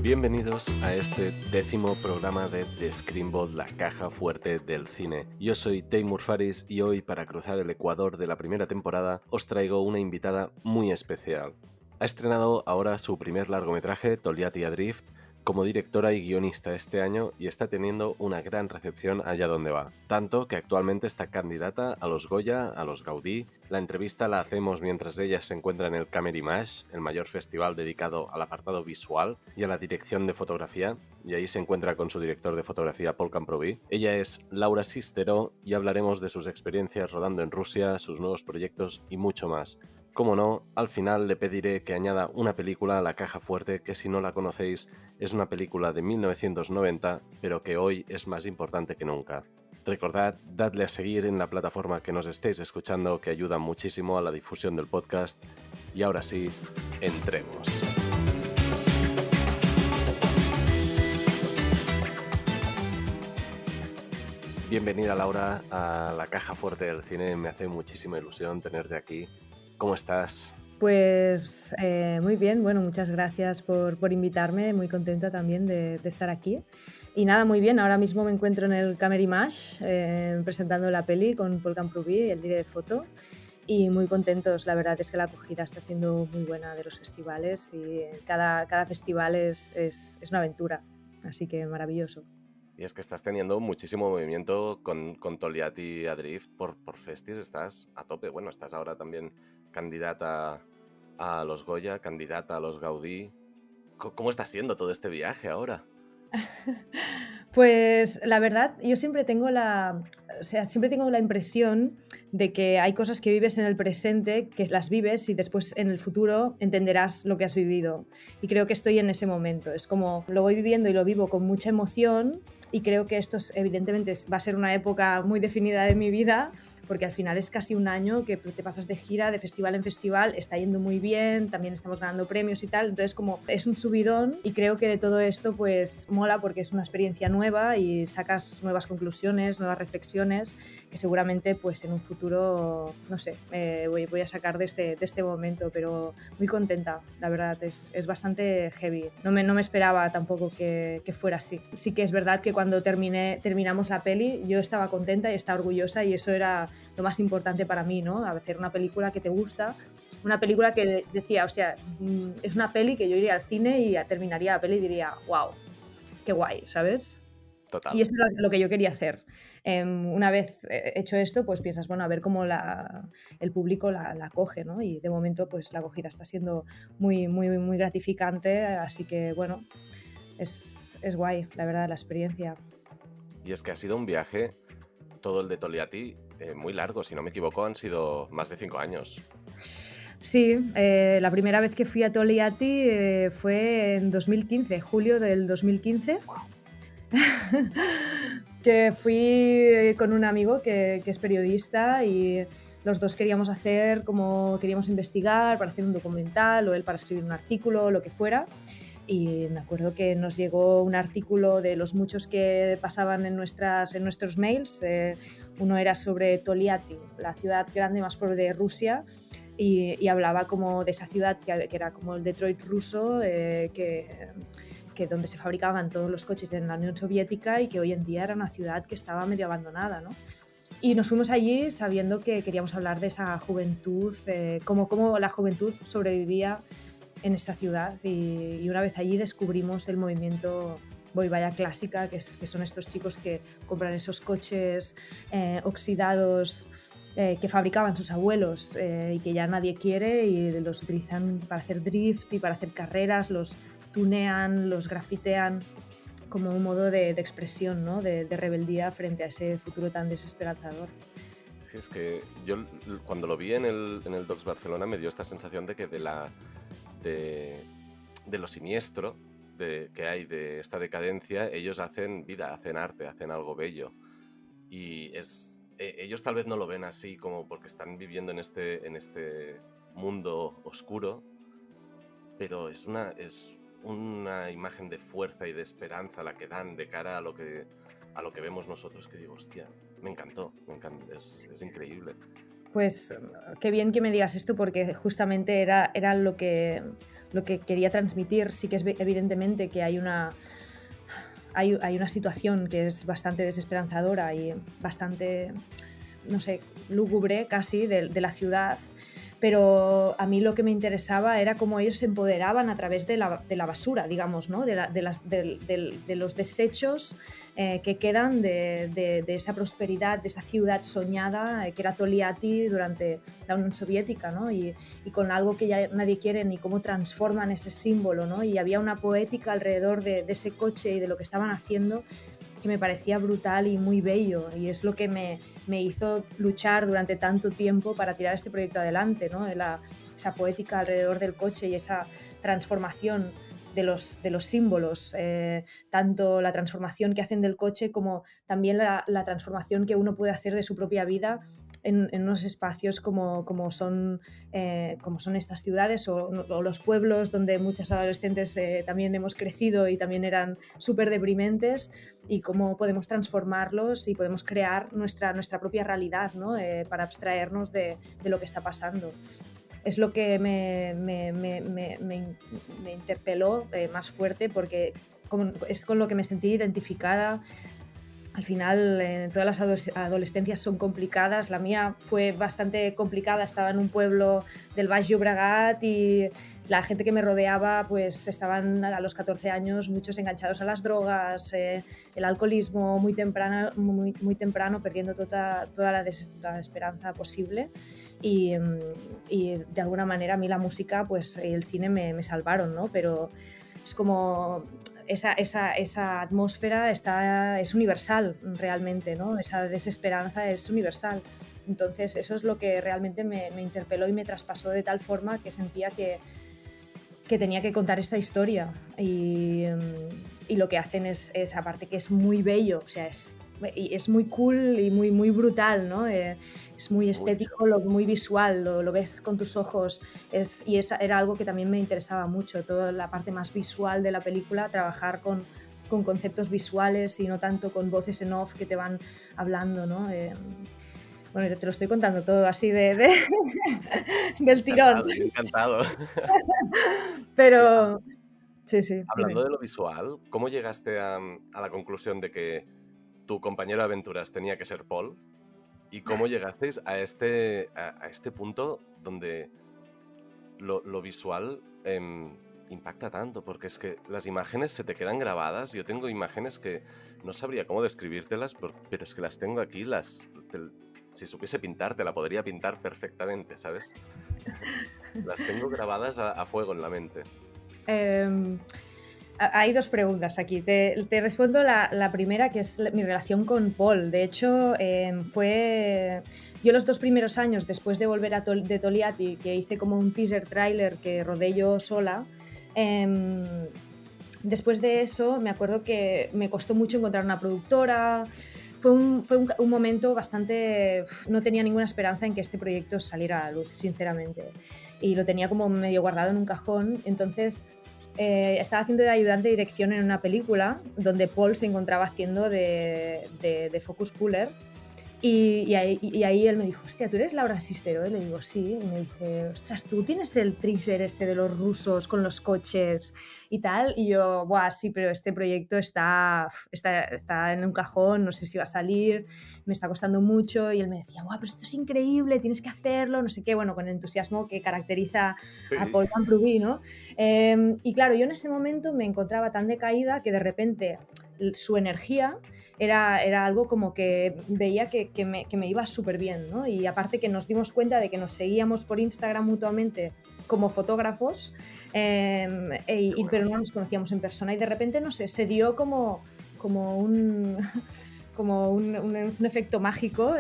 Bienvenidos a este 10º programa de The Screenbot, la caja fuerte del cine. Yo soy Teimur Faris y hoy, para cruzar el ecuador de la primera temporada, os traigo una invitada muy especial. Ha estrenado ahora su primer largometraje, Togliatti Adrift, como directora y guionista este año y está teniendo una gran recepción allá donde va. Tanto que actualmente está candidata a los Goya, a los Gaudí. La entrevista la hacemos mientras ella se encuentra en el Camerimage, el mayor festival dedicado al apartado visual y a la dirección de fotografía, y ahí se encuentra con su director de fotografía, Paul Camproví. Ella es Laura Sisteró y hablaremos de sus experiencias rodando en Rusia, sus nuevos proyectos y mucho más. Como no, al final le pediré que añada una película a la caja fuerte que, si no la conocéis, es una película de 1990, pero que hoy es más importante que nunca. Recordad, dadle a seguir en la plataforma que nos estéis escuchando, que ayuda muchísimo a la difusión del podcast. Y ahora sí, entremos. Bienvenida, Laura, a la caja fuerte del cine. Me hace muchísima ilusión tenerte aquí. ¿Cómo estás? Pues muy bien, bueno, muchas gracias por invitarme, muy contenta también de estar aquí. Y nada, muy bien, ahora mismo me encuentro en el Camerimage presentando la peli con Paul Camproví, el director de foto, y muy contentos. La verdad es que la acogida está siendo muy buena de los festivales y cada festival es una aventura, así que maravilloso. Y es que estás teniendo muchísimo movimiento con Togliatti Adrift por festis, estás a tope. Bueno, estás ahora también candidata a los Goya, candidata a los Gaudí. ¿Cómo está siendo todo este viaje ahora? Pues la verdad, yo siempre tengo siempre tengo la impresión de que hay cosas que vives en el presente, que las vives y después en el futuro entenderás lo que has vivido. Y creo que estoy en ese momento. Es como lo voy viviendo y lo vivo con mucha emoción y creo que evidentemente va a ser una época muy definida de mi vida, porque al final es casi un año que te pasas de gira, de festival en festival, está yendo muy bien, también estamos ganando premios y tal, entonces como es un subidón y creo que de todo esto pues mola porque es una experiencia nueva y sacas nuevas conclusiones, nuevas reflexiones que seguramente pues en un futuro, no sé, voy a sacar de este momento, pero muy contenta, la verdad, es bastante heavy. No me esperaba tampoco que fuera así. Sí que es verdad que cuando terminamos la peli yo estaba contenta y estaba orgullosa y eso era lo más importante para mí, ¿no? Hacer una película que te gusta, una película que decía, o sea, es una peli que yo iría al cine y terminaría la peli y diría, wow, qué guay, ¿sabes? Total. Y eso es lo que yo quería hacer. Una vez hecho esto, pues piensas, bueno, a ver cómo el público la coge, ¿no? Y de momento, pues la acogida está siendo muy, muy, muy gratificante, así que, bueno, es guay, la verdad, la experiencia. Y es que ha sido un viaje, todo el de Togliatti, muy largo. Si no me equivoco, han sido más de 5 años. Sí, la primera vez que fui a Togliatti fue en 2015, julio del 2015, que fui con un amigo que es periodista y los dos queríamos investigar para hacer un documental o él para escribir un artículo, lo que fuera. Y me acuerdo que nos llegó un artículo de los muchos que pasaban en nuestros mails. Uno era sobre Togliatti, la ciudad grande más pobre de Rusia, y hablaba como de esa ciudad que era como el Detroit ruso, que donde se fabricaban todos los coches en la Unión Soviética y que hoy en día era una ciudad que estaba medio abandonada, ¿no? Y nos fuimos allí sabiendo que queríamos hablar de esa juventud, cómo la juventud sobrevivía en esa ciudad, y una vez allí descubrimos el movimiento Voy Vaya Clásica, que son estos chicos que compran esos coches oxidados que fabricaban sus abuelos y que ya nadie quiere y los utilizan para hacer drift y para hacer carreras, los tunean, los grafitean como un modo de expresión, ¿no? de rebeldía frente a ese futuro tan desesperanzador. Sí, es que yo cuando lo vi en el Docs Barcelona me dio esta sensación de que de, de lo siniestro que hay de esta decadencia, ellos hacen vida, hacen arte, hacen algo bello. Y ellos tal vez no lo ven así como porque están viviendo en este mundo oscuro, pero es una imagen de fuerza y de esperanza la que dan de cara a lo que vemos nosotros, que digo, hostia, me encantó, es increíble. Pues qué bien que me digas esto porque justamente era lo que quería transmitir. Sí que es evidentemente que hay una situación que es bastante desesperanzadora y bastante, no sé, lúgubre casi de la ciudad, pero a mí lo que me interesaba era cómo ellos se empoderaban a través de la basura, digamos, ¿no? De los desechos que quedan de esa prosperidad, de esa ciudad soñada que era Togliatti durante la Unión Soviética, ¿no? Y con algo que ya nadie quiere, ni cómo transforman ese símbolo, ¿no? Y había una poética alrededor de ese coche y de lo que estaban haciendo que me parecía brutal y muy bello, y es lo que me hizo luchar durante tanto tiempo para tirar este proyecto adelante, ¿no? Esa poética alrededor del coche y esa transformación de los símbolos, tanto la transformación que hacen del coche como también la transformación que uno puede hacer de su propia vida en unos espacios como son estas ciudades o los pueblos donde muchos adolescentes también hemos crecido y también eran súper deprimentes, y cómo podemos transformarlos y podemos crear nuestra propia realidad, ¿no? Para abstraernos de lo que está pasando. Es lo que me interpeló más fuerte, porque es con lo que me sentí identificada. Al final, todas las adolescencias son complicadas. La mía fue bastante complicada. Estaba en un pueblo del Baix Llobregat y la gente que me rodeaba pues estaban a los 14 años muchos enganchados a las drogas, el alcoholismo muy temprano, perdiendo toda la esperanza posible. Y de alguna manera a mí la música pues el cine me salvaron, ¿no? Pero es como esa atmósfera es universal realmente, ¿no? Esa desesperanza es universal. Entonces eso es lo que realmente me interpeló y me traspasó de tal forma que sentía que tenía que contar esta historia, y lo que hacen es aparte que es muy bello, o sea, es muy cool y muy brutal, ¿no? Es muy estético, muy visual, lo ves con tus ojos, era algo que también me interesaba mucho, toda la parte más visual de la película, trabajar con conceptos visuales y no tanto con voces en off que te van hablando, ¿no? Bueno, te lo estoy contando todo así del tirón. Encantado. Pero sí. Hablando Dime. de lo visual, ¿cómo llegaste a la conclusión de que tu compañero de aventuras tenía que ser Paul? ¿Y cómo llegasteis a este punto donde lo visual impacta tanto? Porque es que las imágenes se te quedan grabadas. Yo tengo imágenes que no sabría cómo describírtelas, pero es que las tengo aquí, si supiese pintar, te la podría pintar perfectamente, ¿sabes? Las tengo grabadas a fuego en la mente. Hay dos preguntas aquí. Te respondo la primera, que es mi relación con Paul. De hecho, yo los 2 primeros años, después de volver de Togliatti, que hice como un teaser trailer que rodé yo sola, después de eso me acuerdo que me costó mucho encontrar una productora. Fue un momento bastante... No tenía ninguna esperanza en que este proyecto saliera a la luz, sinceramente. Y lo tenía como medio guardado en un cajón. Entonces... estaba haciendo de ayudante de dirección en una película donde Paul se encontraba haciendo de focus puller, y ahí él me dijo, hostia, ¿tú eres Laura Sistero? Y le digo, sí. Y me dice, ostras, ¿tú tienes el teaser este de los rusos con los coches y tal? Y yo, buah, sí, pero este proyecto está en un cajón, no sé si va a salir, me está costando mucho. Y él me decía, buah, pero esto es increíble, tienes que hacerlo, no sé qué, bueno, con el entusiasmo que caracteriza a Paul Van Pruby, ¿no? Y claro, yo en ese momento me encontraba tan decaída que de repente su energía era algo como que veía que me iba súper bien, ¿no? Y aparte que nos dimos cuenta de que nos seguíamos por Instagram mutuamente como fotógrafos, pero no nos conocíamos en persona, y de repente, no sé, se dio como un efecto mágico,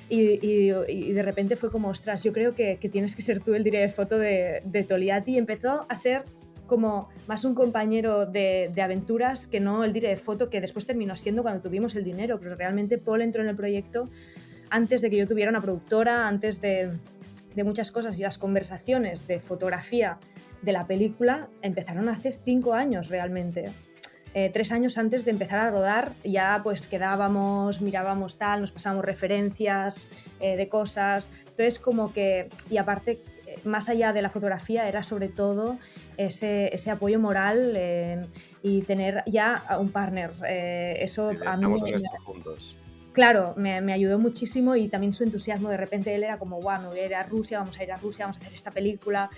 y de repente fue como, ostras, yo creo que tienes que ser tú el director de foto de Togliatti, y empezó a ser como más un compañero de aventuras que no el director de foto, que después terminó siendo cuando tuvimos el dinero, pero realmente Paul entró en el proyecto antes de que yo tuviera una productora, antes de muchas cosas, y las conversaciones de fotografía de la película empezaron hace 5 años realmente. 3 años antes de empezar a rodar, ya pues quedábamos, mirábamos tal, nos pasábamos referencias de cosas. Entonces como que, y aparte, más allá de la fotografía, era sobre todo ese apoyo moral y tener ya un partner. Eso Sí, de a mí estamos en esto juntos. claro, me ayudó muchísimo, y también su entusiasmo. De repente él era como, guau, me voy a ir a Rusia, vamos a ir a Rusia, vamos a hacer esta película.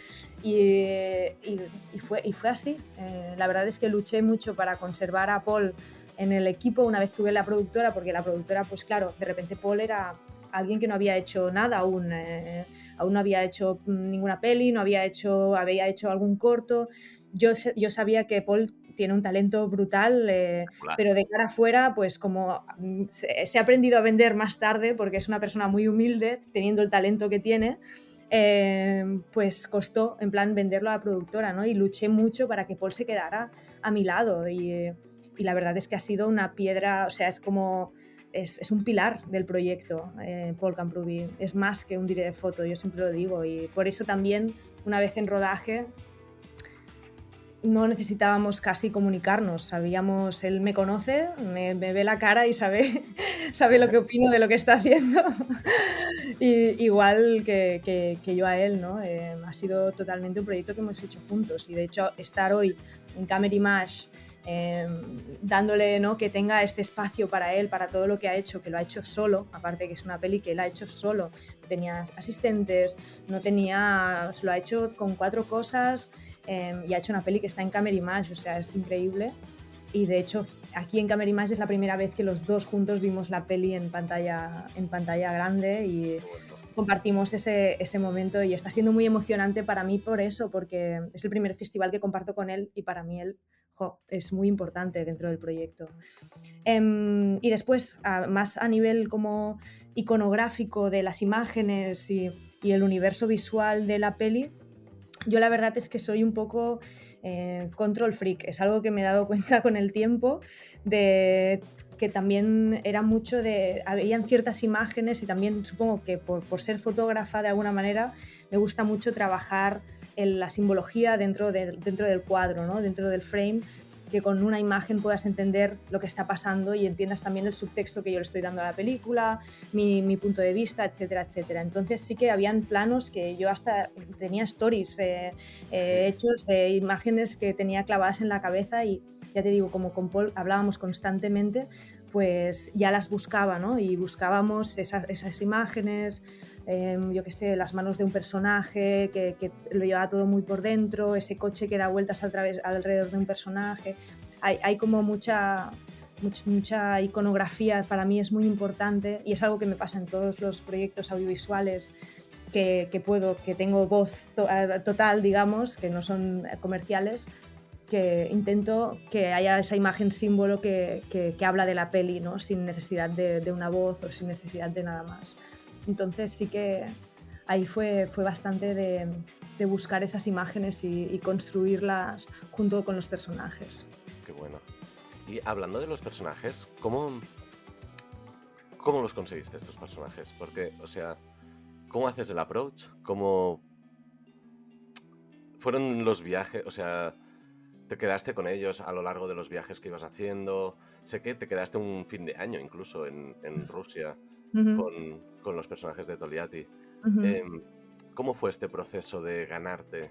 Y fue así. La verdad es que luché mucho para conservar a Paul en el equipo una vez tuve la productora, porque la productora, pues claro, de repente Paul era alguien que no había hecho nada aún. Aún no había hecho ninguna peli, había hecho algún corto. Yo sabía que Paul tiene un talento brutal, Espectacular. pero de cara afuera, pues como se ha aprendido a vender más tarde, porque es una persona muy humilde, teniendo el talento que tiene, pues costó, en plan, venderlo a la productora, ¿no? Y luché mucho para que Paul se quedara a mi lado, y la verdad es que ha sido una piedra, o sea, es como... Es un pilar del proyecto, Paul Camprubí. Es más que un director de foto, yo siempre lo digo, y por eso también, una vez en rodaje, no necesitábamos casi comunicarnos. Sabíamos, él me conoce, me ve la cara y sabe lo que opino de lo que está haciendo. Igual que yo a él, ¿no? Ha sido totalmente un proyecto que hemos hecho juntos, y de hecho estar hoy en Camera Image, dándole, ¿no?, que tenga este espacio para él, para todo lo que ha hecho, que lo ha hecho solo, aparte que es una peli que él ha hecho solo, no tenía asistentes, se lo ha hecho con 4 cosas, y ha hecho una peli que está en Camera Image, o sea, es increíble. Y de hecho aquí en Camera Image es la primera vez que los dos juntos vimos la peli en pantalla grande, y Qué bueno. compartimos ese momento, y está siendo muy emocionante para mí por eso, porque es el primer festival que comparto con él, y para mí él, es muy importante dentro del proyecto. Y después, más a nivel como iconográfico de las imágenes y el universo visual de la peli, yo la verdad es que soy un poco control freak. Es algo que me he dado cuenta con el tiempo, de que también era mucho de... Habían ciertas imágenes, y también supongo que por ser fotógrafa de alguna manera, me gusta mucho trabajar en la simbología dentro del cuadro, ¿no? Dentro del frame, que con una imagen puedas entender lo que está pasando y entiendas también el subtexto que yo le estoy dando a la película, mi punto de vista, etcétera, etcétera. Entonces sí que habían planos que yo hasta tenía stories Sí. hechos de imágenes que tenía clavadas en la cabeza, y ya te digo, como con Paul hablábamos constantemente, pues ya las buscaba, ¿no? Y buscábamos esas imágenes, yo qué sé, las manos de un personaje que lo llevaba todo muy por dentro, ese coche que da vueltas alrededor de un personaje. Hay como mucha iconografía. Para mí es muy importante, y es algo que me pasa en todos los proyectos audiovisuales que tengo voz total, digamos, que no son comerciales, que intento que haya esa imagen símbolo que habla de la peli, ¿no? Sin necesidad de una voz, o sin necesidad de nada más. Entonces sí que ahí fue bastante de buscar esas imágenes y construirlas junto con los personajes. Qué bueno. Y hablando de los personajes, ¿cómo los conseguiste estos personajes? Porque, o sea, ¿cómo haces el approach? ¿Cómo fueron los viajes? O sea, ¿te quedaste con ellos a lo largo de los viajes que ibas haciendo? Sé que te quedaste un fin de año incluso en Rusia Ujú, con los personajes de Togliatti. ujú, Em, ¿Cómo fue este proceso de ganarte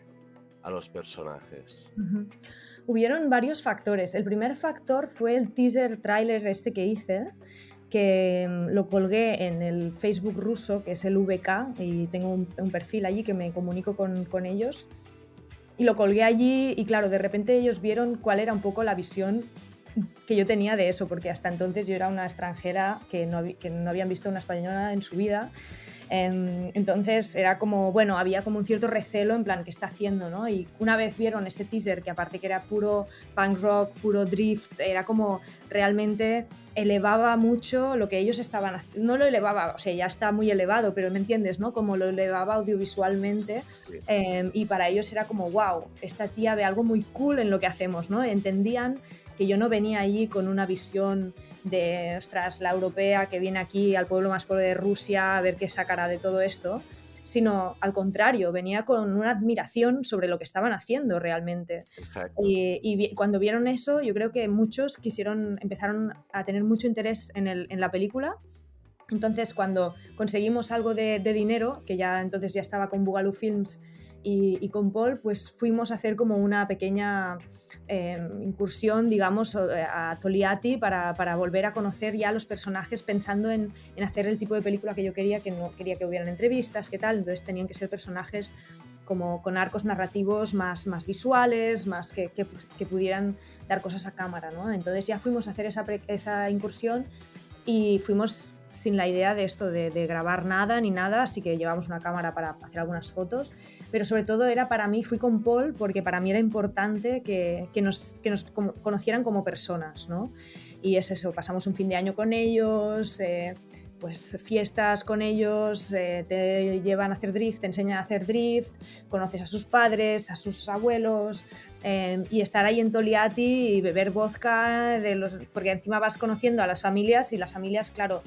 a los personajes? ujú. Hubieron varios factores. El primer factor fue el teaser trailer este que hice, que lo colgué en el Facebook ruso, que es el VK, y tengo un perfil allí que me comunico con ellos. Y lo colgué allí, y claro, de repente ellos vieron cuál era un poco la visión que yo tenía de eso, porque hasta entonces yo era una extranjera que no habían visto una española en su vida. Entonces era como, bueno, había como un cierto recelo, en plan, ¿qué está haciendo, no? Y una vez vieron ese teaser, que aparte que era puro punk rock, puro drift, era como realmente elevaba mucho lo que ellos estaban haciendo. No lo elevaba, o sea, ya está muy elevado, pero me entiendes, ¿no? Como lo elevaba audiovisualmente, Sí, y para ellos era como, wow, esta tía ve algo muy cool en lo que hacemos, ¿no? Entendían que yo no venía allí con una visión de, ostras, la europea que viene aquí al pueblo más pobre de Rusia a ver qué sacará de todo esto, sino al contrario, venía con una admiración sobre lo que estaban haciendo realmente. Exacto. Y cuando vieron eso, yo creo que muchos empezaron a tener mucho interés en la película. Entonces, cuando conseguimos algo de dinero, que ya entonces ya estaba con Boogaloo Films y con Paul, pues fuimos a hacer como una pequeña incursión, digamos, a Toliati para volver a conocer ya los personajes, pensando en hacer el tipo de película que yo quería, que no quería que hubieran entrevistas, qué tal. Entonces tenían que ser personajes como con arcos narrativos más visuales, más que pudieran dar cosas a cámara, ¿no? Entonces ya fuimos a hacer esa incursión y fuimos sin la idea de esto, de grabar nada ni nada, así que llevamos una cámara para hacer algunas fotos, pero sobre todo era para mí, fui con Paul porque para mí era importante que nos conocieran como personas, ¿no? Y es eso, pasamos un fin de año con ellos, pues fiestas con ellos, te llevan a hacer drift, te enseñan a hacer drift, conoces a sus padres, a sus abuelos, y estar ahí en Toliati y beber vodka, porque encima vas conociendo a las familias y las familias, claro,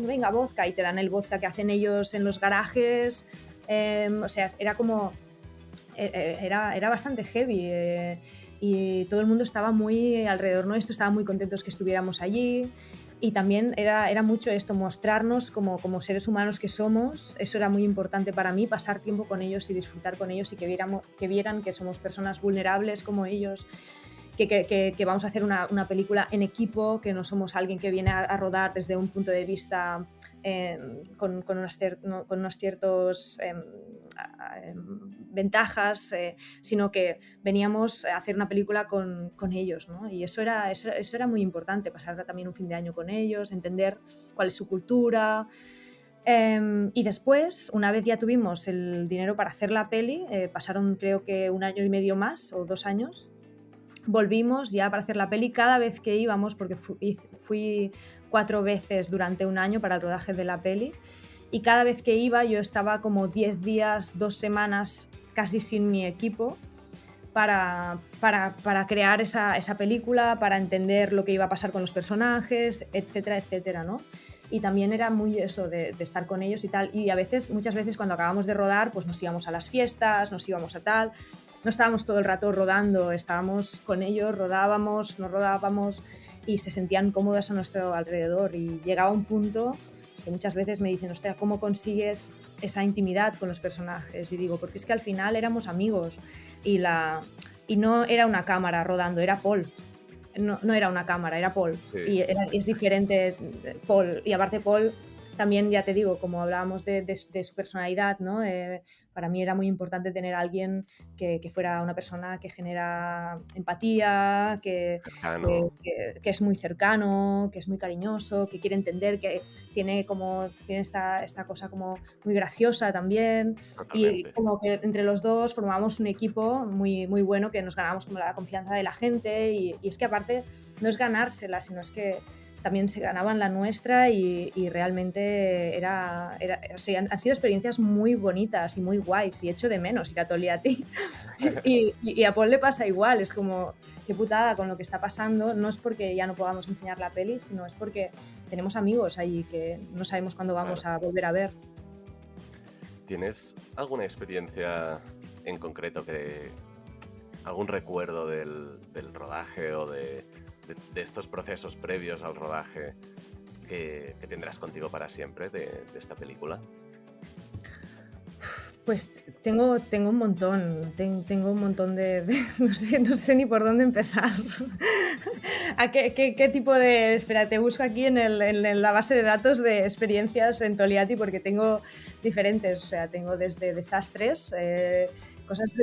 venga, vodka, y te dan el vodka que hacen ellos en los garajes, o sea, era como, era bastante heavy, y todo el mundo estaba muy alrededor nuestro, estaban muy contentos que estuviéramos allí. Y también era mucho esto, mostrarnos como seres humanos que somos. Eso era muy importante para mí, pasar tiempo con ellos y disfrutar con ellos y que vieran que somos personas vulnerables como ellos, que vamos a hacer una película en equipo, que no somos alguien que viene a rodar desde un punto de vista con unos ciertos ventajas, sino que veníamos a hacer una película con ellos, ¿no? Y eso era muy importante, pasar también un fin de año con ellos, entender cuál es su cultura. Y después, una vez ya tuvimos el dinero para hacer la peli, pasaron creo que 1 año y medio más o 2 años, volvimos ya para hacer la peli. Cada vez que íbamos, porque fui 4 veces durante 1 año para el rodaje de la peli, y cada vez que iba yo estaba como 10 días, 2 semanas casi sin mi equipo para crear esa película, para entender lo que iba a pasar con los personajes, etcétera, etcétera, ¿no? Y también era muy eso de estar con ellos y tal, y muchas veces cuando acabamos de rodar pues nos íbamos a las fiestas, nos íbamos a tal, no estábamos todo el rato rodando, estábamos con ellos, rodábamos, no rodábamos y se sentían cómodos a nuestro alrededor, y llegaba un punto que muchas veces me dicen, hostia, ¿cómo consigues esa intimidad con los personajes? Y digo, porque es que al final éramos amigos y no era una cámara rodando, era Paul. No era una cámara, era Paul. Sí. Y es diferente Paul. Y aparte Paul, también ya te digo, como hablábamos de su personalidad, ¿no? Para mí era muy importante tener a alguien que fuera una persona que genera empatía, que es muy cercano, que es muy cariñoso, que quiere entender, que tiene esta cosa como muy graciosa también. Totalmente. Y como que entre los dos formamos un equipo muy, muy bueno, que nos ganamos como la confianza de la gente, y es que aparte no es ganársela, sino es que también se ganaban la nuestra, y realmente o sea, han sido experiencias muy bonitas y muy guays, y echo de menos ir a Toliati. y a Paul le pasa igual, es como, qué putada con lo que está pasando, no es porque ya no podamos enseñar la peli, sino es porque tenemos amigos ahí que no sabemos cuándo vamos a volver a ver. ¿Tienes alguna experiencia en concreto, algún recuerdo del rodaje o de estos procesos previos al rodaje que tendrás contigo para siempre de esta película? Pues tengo un montón, tengo un montón de no sé ni por dónde empezar. ¿A qué tipo de...? Espera, te busco aquí en la base de datos de experiencias en Toliati, porque tengo diferentes, o sea, tengo desde desastres, cosas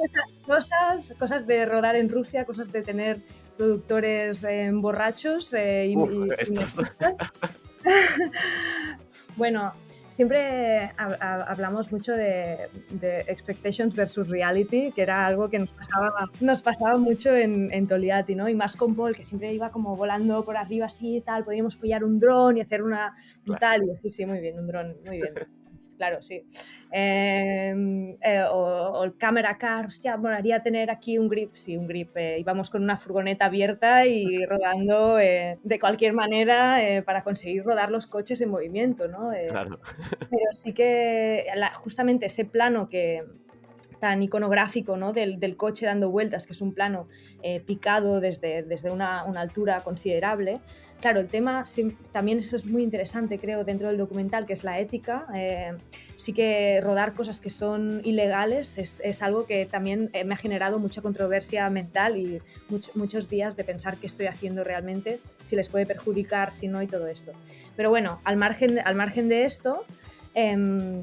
desastrosas, cosas de rodar en Rusia, cosas de tener productores borrachos y machistas. Bueno, siempre hablamos mucho de expectations versus reality, que era algo que nos pasaba mucho en Toliati, ¿no? Y más con Paul, que siempre iba como volando por arriba así y tal, podríamos pillar un dron y hacer un tal, y sí, muy bien, un dron, muy bien. claro, sí. O el camera car, hostia, molaría tener aquí un grip, sí, un grip. Íbamos con una furgoneta abierta y rodando de cualquier manera para conseguir rodar los coches en movimiento, ¿no? Claro. Pero sí que justamente ese plano tan iconográfico, ¿no? del coche dando vueltas, que es un plano picado desde una altura considerable. Claro, el tema también eso es muy interesante, creo, dentro del documental, que es la ética. Sí que rodar cosas que son ilegales es algo que también me ha generado mucha controversia mental y muchos días de pensar qué estoy haciendo realmente, si les puede perjudicar, si no, y todo esto. Pero bueno, al margen de esto,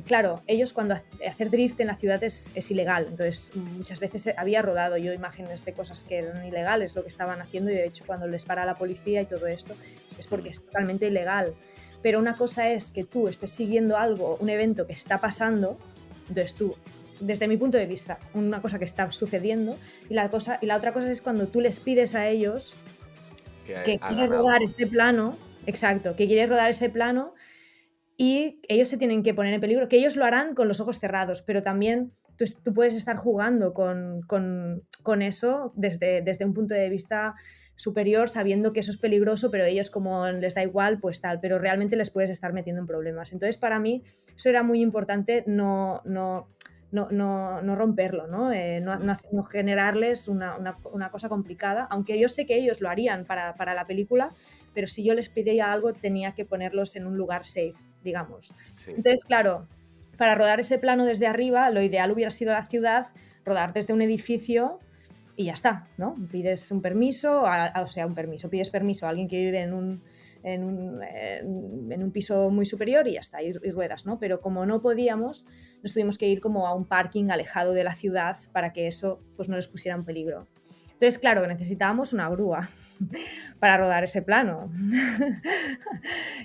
claro, ellos cuando hacer drift en la ciudad es ilegal, entonces muchas veces había rodado yo imágenes de cosas que eran ilegales lo que estaban haciendo, y de hecho cuando les para la policía y todo esto es porque es totalmente ilegal. Pero una cosa es que tú estés siguiendo algo, un evento que está pasando, entonces tú, desde mi punto de vista, una cosa que está sucediendo, y la otra cosa es cuando tú les pides a ellos que quieres rodar ese plano, exacto, que quieres rodar ese plano, y ellos se tienen que poner en peligro, que ellos lo harán con los ojos cerrados, pero también tú puedes estar jugando con eso desde un punto de vista superior, sabiendo que eso es peligroso, pero ellos como les da igual, pues tal, pero realmente les puedes estar metiendo en problemas. Entonces, para mí, eso era muy importante no romperlo, ¿no? No generarles una cosa complicada, aunque yo sé que ellos lo harían para la película, pero si yo les pedía algo tenía que ponerlos en un lugar safe, digamos. Sí. Entonces, claro, para rodar ese plano desde arriba, lo ideal hubiera sido la ciudad, rodar desde un edificio y ya está, ¿no? Pides un permiso, pides permiso a alguien que vive en un piso muy superior y ya está, y ruedas, ¿no? Pero como no podíamos, nos tuvimos que ir como a un parking alejado de la ciudad para que eso pues no les pusiera en peligro. Entonces, claro, necesitábamos una grúa para rodar ese plano.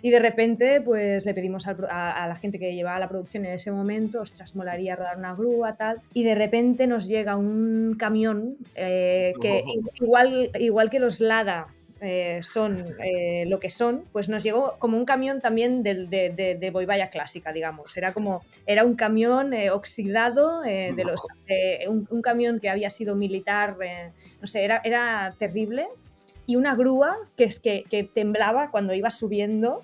Y de repente, pues le pedimos a la gente que llevaba la producción en ese momento, ostras, molaría rodar una grúa, tal. Y de repente nos llega un camión que igual que los Lada son lo que son, pues nos llegó como un camión también de Boivalla clásica, digamos. Era un camión oxidado, un camión que había sido militar, no sé, era terrible. Y una grúa que temblaba cuando iba subiendo,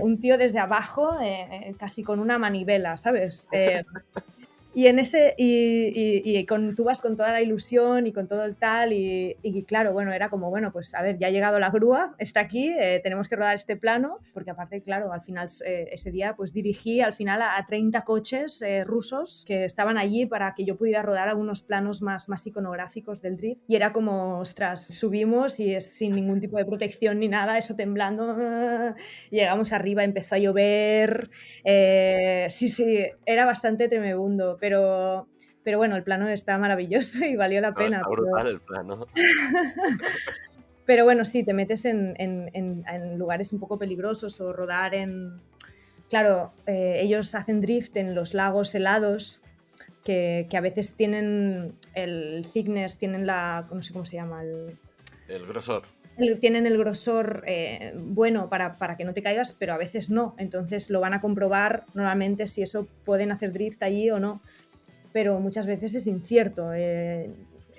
un tío desde abajo, casi con una manivela, ¿sabes? Tú vas con toda la ilusión y con todo el tal, y claro, bueno, era como, bueno, pues a ver, ya ha llegado la grúa, está aquí, tenemos que rodar este plano, porque aparte, claro, al final ese día pues dirigí al final a 30 coches rusos que estaban allí para que yo pudiera rodar algunos planos más iconográficos del drift, y era como, ostras, subimos y es sin ningún tipo de protección ni nada, eso temblando, llegamos arriba, empezó a llover, sí, era bastante tremebundo, pero bueno, el plano está maravilloso y valió la pena. Está brutal el plano. Pero bueno, sí, te metes en lugares un poco peligrosos o rodar Claro, ellos hacen drift en los lagos helados que a veces tienen el thickness, tienen no sé cómo se llama, el grosor. Tienen el grosor bueno para que no te caigas, pero a veces no. Entonces lo van a comprobar normalmente si eso pueden hacer drift allí o no. Pero muchas veces es incierto.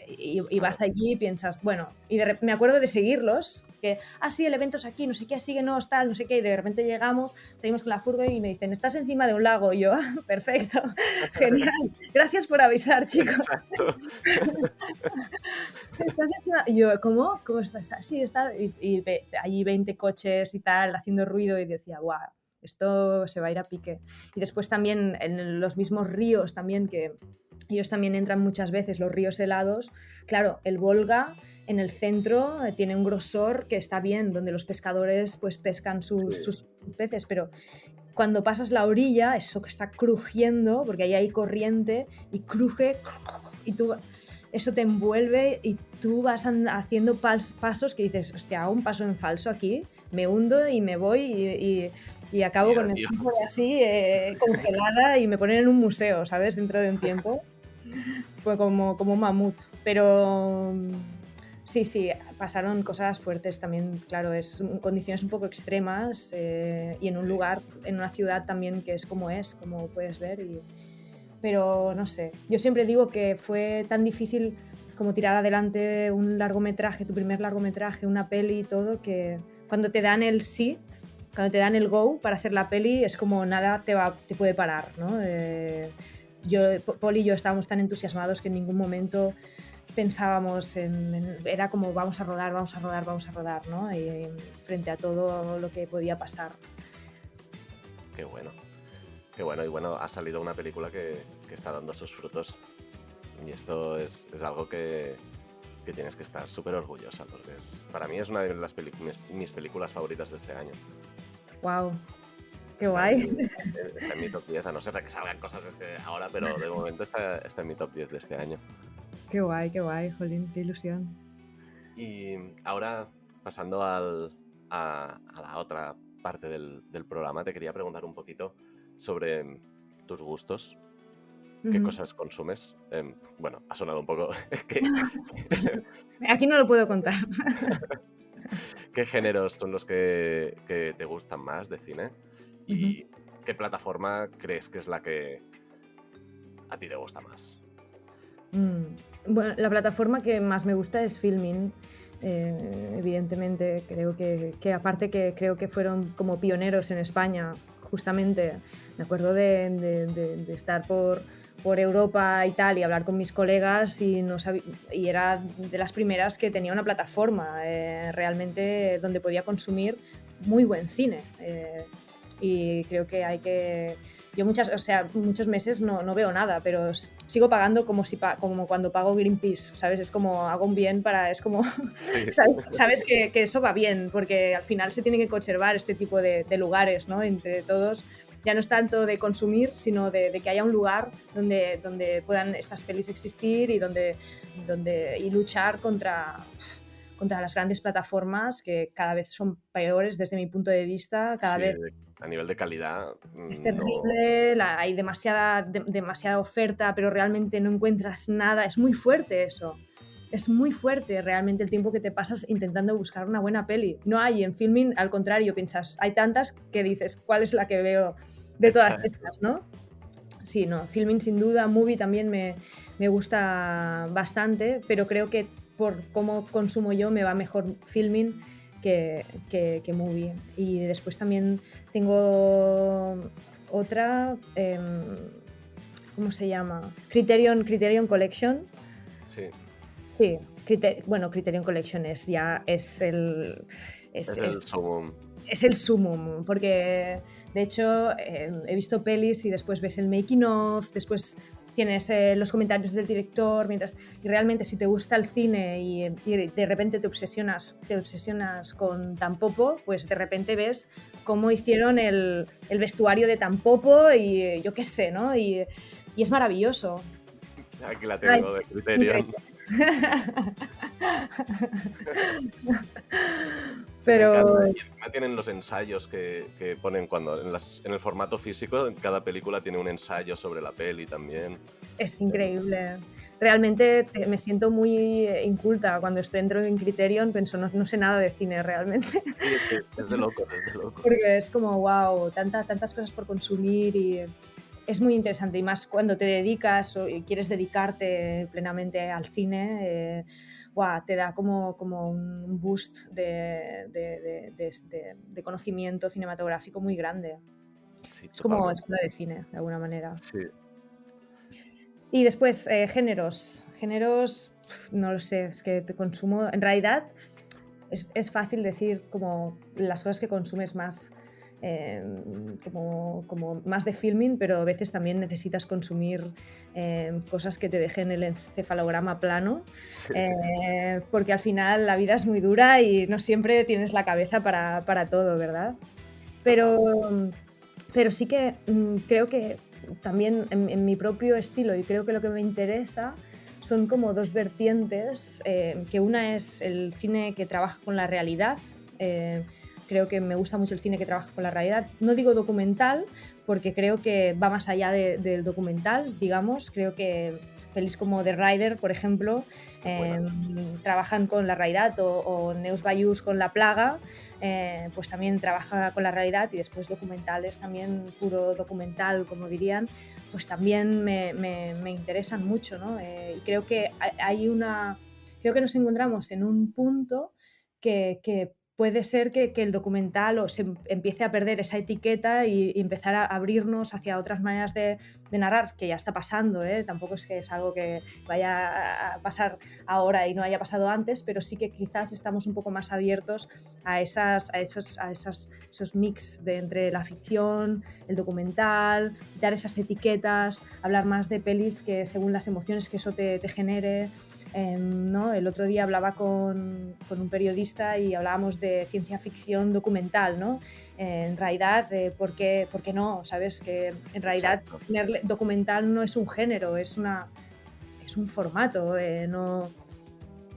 Y vas allí y piensas, bueno, y me acuerdo de seguirlos, que, sí, el evento es aquí, no sé qué, síguenos, tal, no sé qué, y de repente llegamos, salimos con la furgo y me dicen, estás encima de un lago, y yo, perfecto, genial, gracias por avisar, chicos. Exacto. Y yo, ¿cómo está? Sí, está, y allí 20 coches y tal, haciendo ruido, y decía, guau, esto se va a ir a pique. Y después también en los mismos ríos también, que ellos también entran muchas veces, los ríos helados. Claro, el Volga en el centro tiene un grosor que está bien, donde los pescadores pues pescan sus peces, pero cuando pasas la orilla, eso que está crujiendo, porque ahí hay corriente y cruje, y eso te envuelve y tú vas haciendo pasos que dices, hostia, hago un paso en falso aquí, me hundo y me voy y acabo con el tiempo así congelada y me ponen en un museo, ¿sabes? Dentro de un tiempo. Fue como mamut. Pero Sí, sí, pasaron cosas fuertes también, claro, condiciones un poco extremas y en un Sí, lugar, en una ciudad también que es, como puedes ver. Pero no sé, yo siempre digo que fue tan difícil como tirar adelante un largometraje, tu primer largometraje, una peli y todo, que cuando te dan el sí, cuando te dan el go para hacer la peli, es como nada te puede parar, ¿no? Paul y yo estábamos tan entusiasmados que en ningún momento pensábamos era como vamos a rodar, vamos a rodar, vamos a rodar, ¿no? Frente a todo lo que podía pasar. qué bueno. Qué bueno, y bueno, ha salido una película que está dando sus frutos. Y esto es algo que tienes que estar súper orgullosa, porque para mí es una de mis películas favoritas de este año. ¡Wow! ¡Qué Está en guay! está en mi top 10, a no ser que salgan cosas ahora, pero de momento está en mi top 10 de este año. ¡Qué guay, jolín! ¡Qué ilusión! Y ahora, pasando a la otra parte del programa, te quería preguntar un poquito sobre tus gustos. ¿Qué Ujú. cosas consumes? Bueno, ha sonado un poco... Aquí no lo puedo contar. ¿Qué géneros son los que te gustan más de cine? Ujú. ¿Y qué plataforma crees que es la que a ti te gusta más? Bueno, la plataforma que más me gusta es Filmin. Evidentemente, creo que aparte que creo que fueron como pioneros en España, justamente, me acuerdo de estar por Europa y tal, y hablar con mis colegas y era de las primeras que tenía una plataforma realmente donde podía consumir muy buen cine. Y creo que yo muchos meses no veo nada, pero sigo pagando como cuando pago Greenpeace, ¿sabes? Es como hago un bien es como, Sí, sabes que eso va bien, porque al final se tiene que conservar este tipo de lugares, ¿no? Entre todos, ya no es tanto de consumir, sino de que haya un lugar donde puedan estas pelis existir y luchar contra las grandes plataformas que cada vez son peores desde mi punto de vista, cada sí, vez a nivel de calidad, es no. terrible, hay demasiada oferta, pero realmente no encuentras nada. Es muy fuerte eso. Es muy fuerte realmente el tiempo que te pasas intentando buscar una buena peli. No hay en Filmin, al contrario, piensas, hay tantas que dices, ¿cuál es la que veo de todas Exacto. estas, no? Sí, no, Filmin sin duda, Movie también me gusta bastante, pero creo que por cómo consumo yo me va mejor Filmin que Movie. Y después también tengo otra, ¿cómo se llama? Criterion Collection. Sí, Sí, bueno, Criterion Collection es, es el es sumum. es el sumum, porque de hecho he visto pelis y después ves el making of, después tienes los comentarios del director, y realmente si te gusta el cine y de repente te obsesionas con Tampopo, pues de repente ves cómo hicieron el vestuario de Tampopo y yo qué sé, ¿no? Y es maravilloso. Aquí la Ay, tengo de Criterion. increíble. Que me encanta. Pero Y encima tienen los ensayos que ponen cuando en el formato físico, cada película tiene un ensayo sobre la peli también. es Em, increíble. Realmente me siento muy inculta cuando estoy dentro en Criterion, pienso, no sé nada de cine realmente, Sí, es que es de locos, es de locos. porque es como, wow, tantas cosas por consumir y es muy interesante. Y más cuando te dedicas y quieres dedicarte plenamente al cine, te da como un boost de conocimiento cinematográfico muy grande. Sí, Es como totalmente. escuela de cine, de alguna manera. Sí. Y después, géneros. Géneros, no lo sé, es que te consumo. En realidad, es fácil decir como las cosas que consumes más, eh, como más de filming, pero a veces también necesitas consumir cosas que te dejen el encefalograma plano, Sí, porque al final la vida es muy dura y no siempre tienes la cabeza para todo, ¿verdad? Pero, totalmente. pero sí que creo que también en mi propio estilo, y creo que lo que me interesa son como dos vertientes, que una es el cine que trabaja con la realidad, creo que me gusta mucho el cine que trabaja con la realidad. No digo documental, porque creo que va más allá del documental, digamos. Creo que pelis como The Rider, por ejemplo, trabajan con la realidad, o Neus Bayús con La Plaga, pues también trabaja con la realidad, y después documentales también, puro documental, como dirían, pues también me interesan mucho, ¿no? Y creo que creo que nos encontramos en un punto que puede ser que el documental empiece a perder esa etiqueta y empezar a abrirnos hacia otras maneras de narrar, que ya está pasando, ¿eh? Tampoco es que es algo que vaya a pasar ahora y no haya pasado antes, pero sí que quizás estamos un poco más abiertos a esos mix entre la ficción, el documental, dar esas etiquetas, hablar más de pelis que según las emociones que eso te genere. ¿No? El otro día hablaba con un periodista y hablábamos de ciencia ficción documental, ¿no? En realidad, ¿por qué no? ¿Sabes? Que en realidad tener documental no es un género, es un formato, no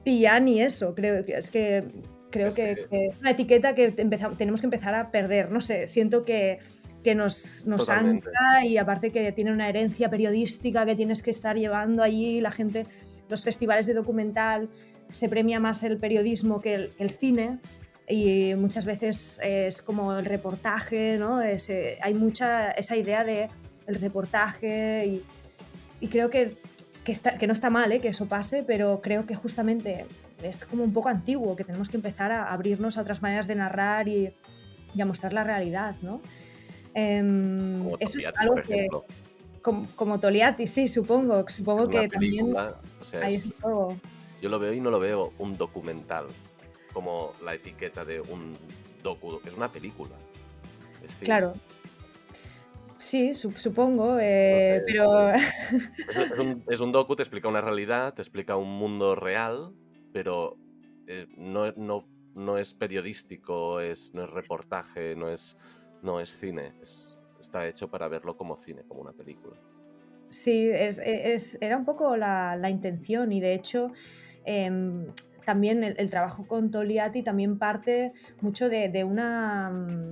pilla ni eso. Creo que es una etiqueta que tenemos que empezar a perder. No sé, siento que nos ancla, y aparte que tiene una herencia periodística que tienes que estar llevando allí. La gente, los festivales de documental, se premia más el periodismo que el cine, y muchas veces es como el reportaje, ¿no? Hay mucha esa idea de el reportaje, y creo que no está mal, que eso pase, pero creo que justamente es como un poco antiguo, que tenemos que empezar a abrirnos a otras maneras de narrar y a mostrar la realidad, ¿no? Como Eso es Togliatti, algo por que, ejemplo. como Togliatti, sí, supongo Es una que también película, o sea, hay ese juego. yo lo veo y no lo veo un documental, como la etiqueta de un docu, es una película. Es cine. Claro. Sí, supongo, Entonces, pero es un docu, te explica una realidad, te explica un mundo real, pero no es periodístico, no es reportaje, no es cine. Está hecho para verlo como cine, como una película. sí, era un poco la intención, y de hecho también el trabajo con Togliatti también parte mucho de una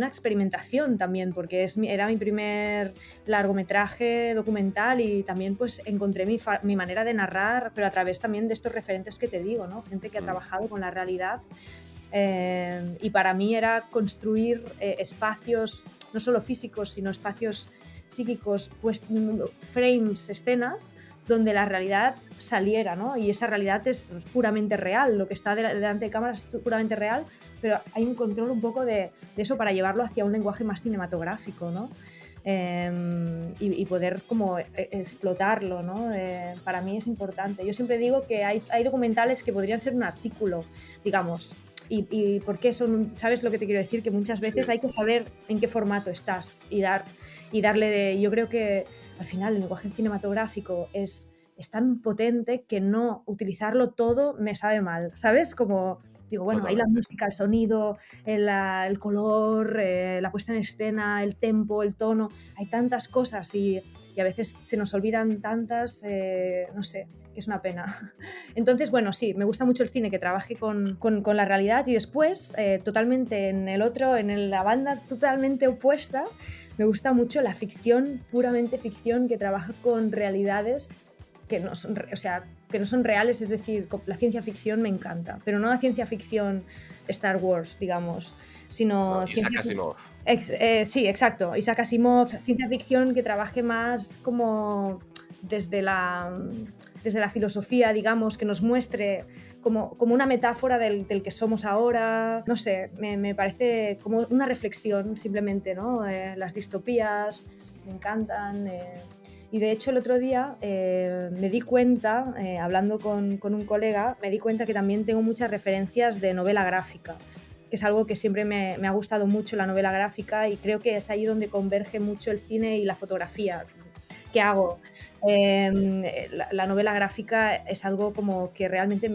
experimentación también, porque era mi primer largometraje documental, y también pues encontré mi manera de narrar, pero a través también de estos referentes que te digo, ¿no? Gente que ha trabajado con la realidad, y para mí era construir espacios no solo físicos, sino espacios psíquicos, pues frames, escenas donde la realidad saliera, ¿no? Y esa realidad es puramente real, lo que está delante de cámara es puramente real, pero hay un control un poco de eso para llevarlo hacia un lenguaje más cinematográfico, ¿no? Y poder como explotarlo, ¿no? Para mí es importante. Yo siempre digo que hay documentales que podrían ser un artículo, digamos, y por qué son, ¿sabes lo que te quiero decir? Que muchas veces hay que saber en qué formato estás y darle yo creo que al final el lenguaje cinematográfico es tan potente que no utilizarlo todo me sabe mal, ¿sabes? Como digo, bueno, hay la música, el sonido, el color, la puesta en escena, el tempo, el tono, hay tantas cosas, y a veces se nos olvidan tantas, no sé, que es una pena. Entonces, bueno, sí, me gusta mucho el cine que trabaje con la realidad, y después, totalmente en la banda totalmente opuesta, me gusta mucho la ficción, puramente ficción, que trabaja con realidades que no son, que no son reales, es decir, la ciencia ficción me encanta, pero no la ciencia ficción Star Wars, digamos, sino... No, Isaac Asimov. Sí, exacto, Isaac Asimov, ciencia ficción que trabaje más como desde la filosofía, digamos, que nos muestre como una metáfora del que somos ahora. No sé, me parece como una reflexión simplemente, ¿no? Las distopías me encantan. Y de hecho el otro día me di cuenta, hablando con un colega, me di cuenta que también tengo muchas referencias de novela gráfica, que es algo que siempre me ha gustado mucho, la novela gráfica, y creo que es ahí donde converge mucho el cine y la fotografía. ¿Qué hago? La novela gráfica es algo como que realmente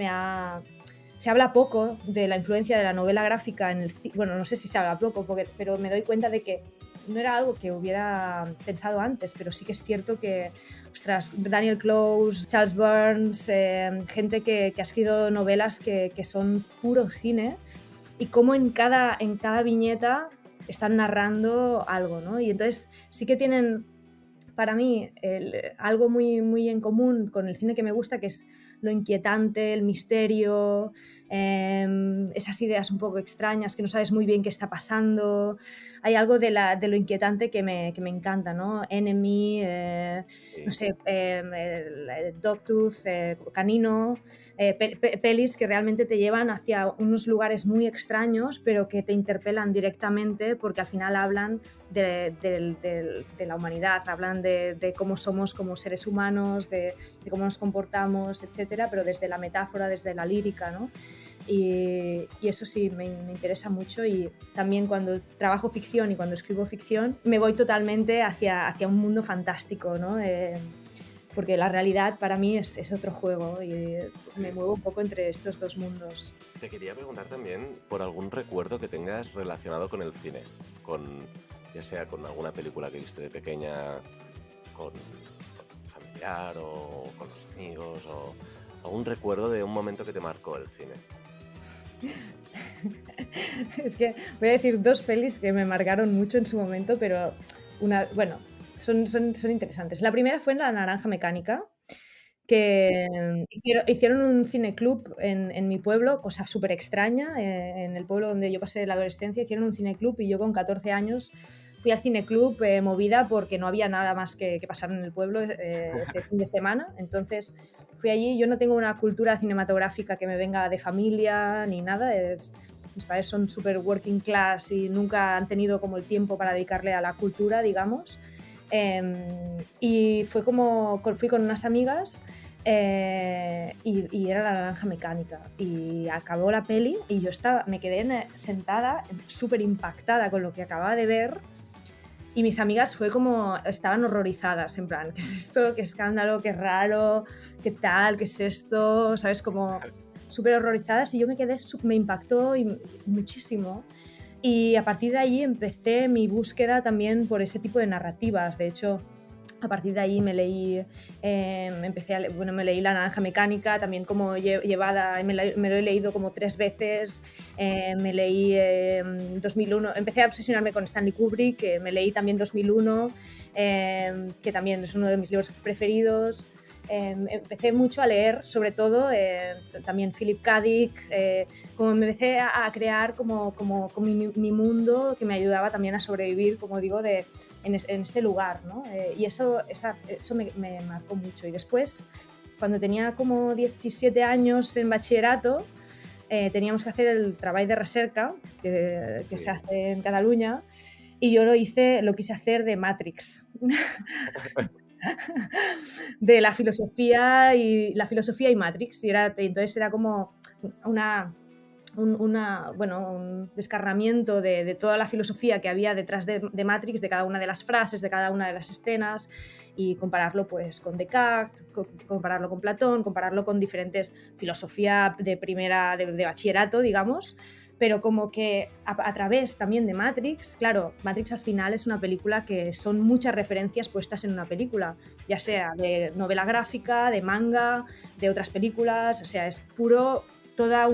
se habla poco de la influencia de la novela gráfica en el cine. Bueno, no sé si se habla poco, pero me doy cuenta de que no era algo que hubiera pensado antes, pero sí que es cierto que, ostras, Daniel Close, Charles Burns, gente que ha escrito novelas que son puro cine, y cómo en cada viñeta están narrando algo, ¿no? Y entonces sí que tienen para mí algo muy, muy en común con el cine que me gusta, que es lo inquietante, el misterio, esas ideas un poco extrañas que no sabes muy bien qué está pasando. Hay algo de lo inquietante que me encanta, ¿no? Enemy, no Sí. sé, Dogtooth, Canino, pelis que realmente te llevan hacia unos lugares muy extraños, pero que te interpelan directamente porque al final hablan de la humanidad, hablan de cómo somos como seres humanos, de cómo nos comportamos, etcétera, pero desde la metáfora, desde la lírica, ¿no? Y eso sí, me interesa mucho, y también cuando trabajo ficción y cuando escribo ficción me voy totalmente hacia un mundo fantástico, ¿no? Porque la realidad para mí es otro juego y me Sí. muevo un poco entre estos dos mundos. Te quería preguntar también por algún recuerdo que tengas relacionado con el cine, con, ya sea con alguna película que viste de pequeña, con un familiar o con los amigos, o algún recuerdo de un momento que te marcó el cine. Es que voy a decir dos pelis que me marcaron mucho en su momento, pero bueno, son interesantes. La primera fue en La Naranja Mecánica, que hicieron un cineclub en mi pueblo, cosa súper extraña, en el pueblo donde yo pasé la adolescencia, hicieron un cineclub y yo con 14 años fui al cineclub movida porque no había nada más que pasar en el pueblo ese fin de semana. Entonces fui allí. Yo no tengo una cultura cinematográfica que me venga de familia ni nada. Mis padres son súper working class y nunca han tenido como el tiempo para dedicarle a la cultura, digamos. Y fue como, fui con unas amigas y era La Naranja Mecánica. Y acabó la peli y yo me quedé sentada súper impactada con lo que acababa de ver. Y mis amigas fue como, estaban horrorizadas, en plan, ¿qué es esto? ¿Qué escándalo? ¿Qué raro? ¿Qué tal? ¿Qué es esto? ¿Sabes? Como súper horrorizadas, y yo me quedé, me impactó muchísimo. Y a partir de ahí empecé mi búsqueda también por ese tipo de narrativas. De hecho, a partir de ahí me leí, me leí La Naranja Mecánica, también como llevada, me lo he leído como 3 veces. Me leí 2001, empecé a obsesionarme con Stanley Kubrick, que me leí también 2001, que también es uno de mis libros preferidos. Empecé mucho a leer, sobre todo también Philip K. Dick, como me empecé a crear como mi mundo, que me ayudaba también a sobrevivir, como digo, en este lugar, ¿no? Y eso me marcó mucho. Y después, cuando tenía como 17 años en bachillerato, teníamos que hacer el trabajo de recerca que Sí. se hace en Cataluña, y yo lo quise hacer de Matrix. De la filosofía y Matrix. Entonces era como un descarnamiento de toda la filosofía que había detrás de Matrix, de cada una de las frases, de cada una de las escenas, y compararlo pues con Descartes, compararlo con Platón, compararlo con diferentes filosofía de bachillerato, digamos. Pero como que a través también de Matrix, claro, Matrix al final es una película que son muchas referencias puestas en una película, ya sea de novela gráfica, de manga, de otras películas, o sea, es puro, toda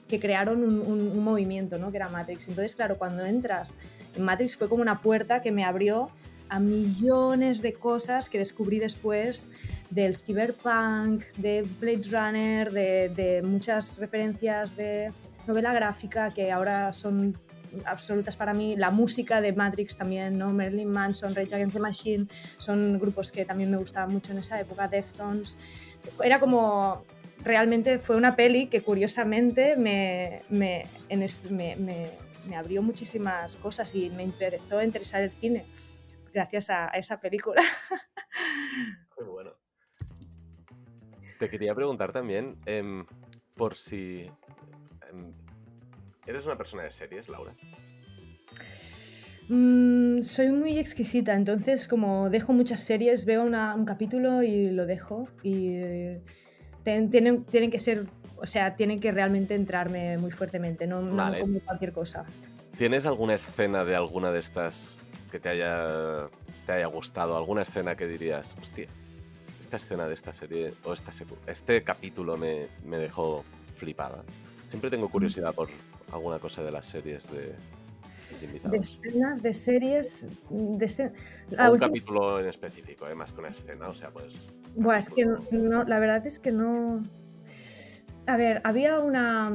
que crearon un movimiento, ¿no? Que era Matrix. Entonces, claro, cuando entras en Matrix fue como una puerta que me abrió a millones de cosas que descubrí después, del cyberpunk, de Blade Runner, de muchas referencias de novela gráfica que ahora son absolutas para mí. La música de Matrix también, ¿no? Marilyn Manson, Rage Against the Machine, son grupos que también me gustaban mucho en esa época, Deftones. Era como, realmente fue una peli que curiosamente me abrió muchísimas cosas y me empezó a interesar el cine gracias a esa película. Qué bueno. Te quería preguntar también por si... ¿Eres una persona de series, Laura? Soy muy exquisita, entonces como dejo muchas series, veo un capítulo y lo dejo, y tienen que ser, o sea, tienen que realmente entrarme muy fuertemente, no me Vale. como cualquier cosa. ¿Tienes alguna escena de alguna de estas que te haya gustado? ¿Alguna escena que dirías, hostia, esta escena de esta serie o este capítulo me dejó flipada? Siempre tengo curiosidad por alguna cosa de las series de De invitados? escenas, de series, O la un última... capítulo en específico, más que una escena, o sea, pues Buah, es que capítulo. no, la verdad es que no... A ver, había una...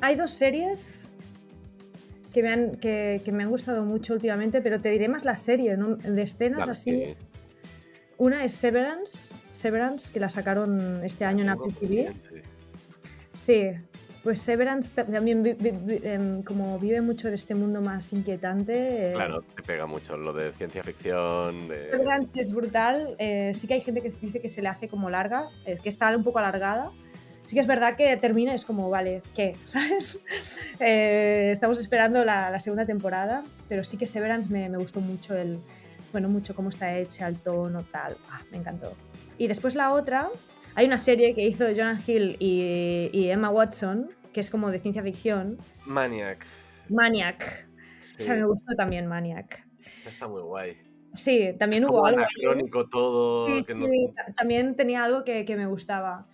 hay dos series que me han gustado mucho últimamente, pero te diré más la serie, ¿no? De escenas Vale, así. sí. Una es Severance, que la sacaron este La año en tengo Apple TV. pendiente. Sí, pues Severance también como vive mucho de este mundo más inquietante. Claro, te pega mucho lo de ciencia ficción, de... Severance es brutal. Sí que hay gente que dice que se le hace como larga, que está un poco alargada. Sí que es verdad que termina, es como, vale, ¿qué? ¿Sabes? Estamos esperando la segunda temporada, pero sí que Severance me gustó mucho bueno, mucho cómo está hecha, el tono, tal. Me encantó. Y después la otra, hay una serie que hizo Jonah Hill y Emma Watson, que es como de ciencia ficción, Maniac. Maniac. Esa me Sí, gustó también, Maniac. esta está muy guay. Sí, Es también hubo como algo ahí. anacrónico Sí, todo, que no... sí, también tenía algo que me gustaba.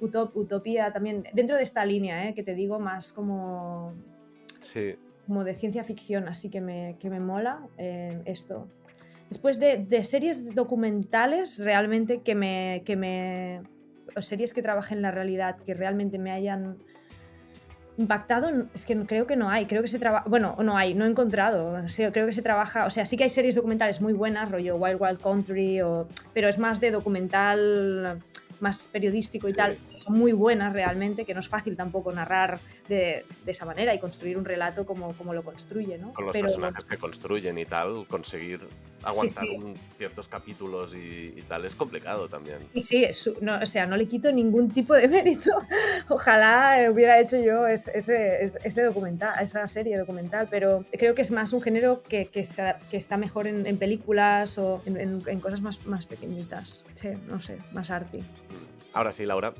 Utopía también, dentro de esta línea, que te digo, más Sí, como de ciencia ficción, así que me mola esto. Después de series documentales, realmente o series que trabajen en la realidad, que realmente me hayan impactado, es que creo que no hay, creo que se trabaja, bueno, no hay, no he encontrado, o sea, creo que se trabaja, o sea, sí que hay series documentales muy buenas, rollo Wild Wild Country, pero es más de documental, más periodístico y tal, sí. son muy buenas realmente, que no es fácil tampoco narrar de esa manera y construir un relato como lo construye, ¿no? Con los Pero personajes que construyen y tal, conseguir sí, aguantar sí, ciertos capítulos y tal es complicado también. sí, sí, no, o sea, no le quito ningún tipo de mérito. Ojalá hubiera hecho yo ese documental, esa serie documental, pero creo que es más un género que está mejor en películas o en cosas más pequeñitas. Sí, no sé, más arty. Ahora sí, Laura,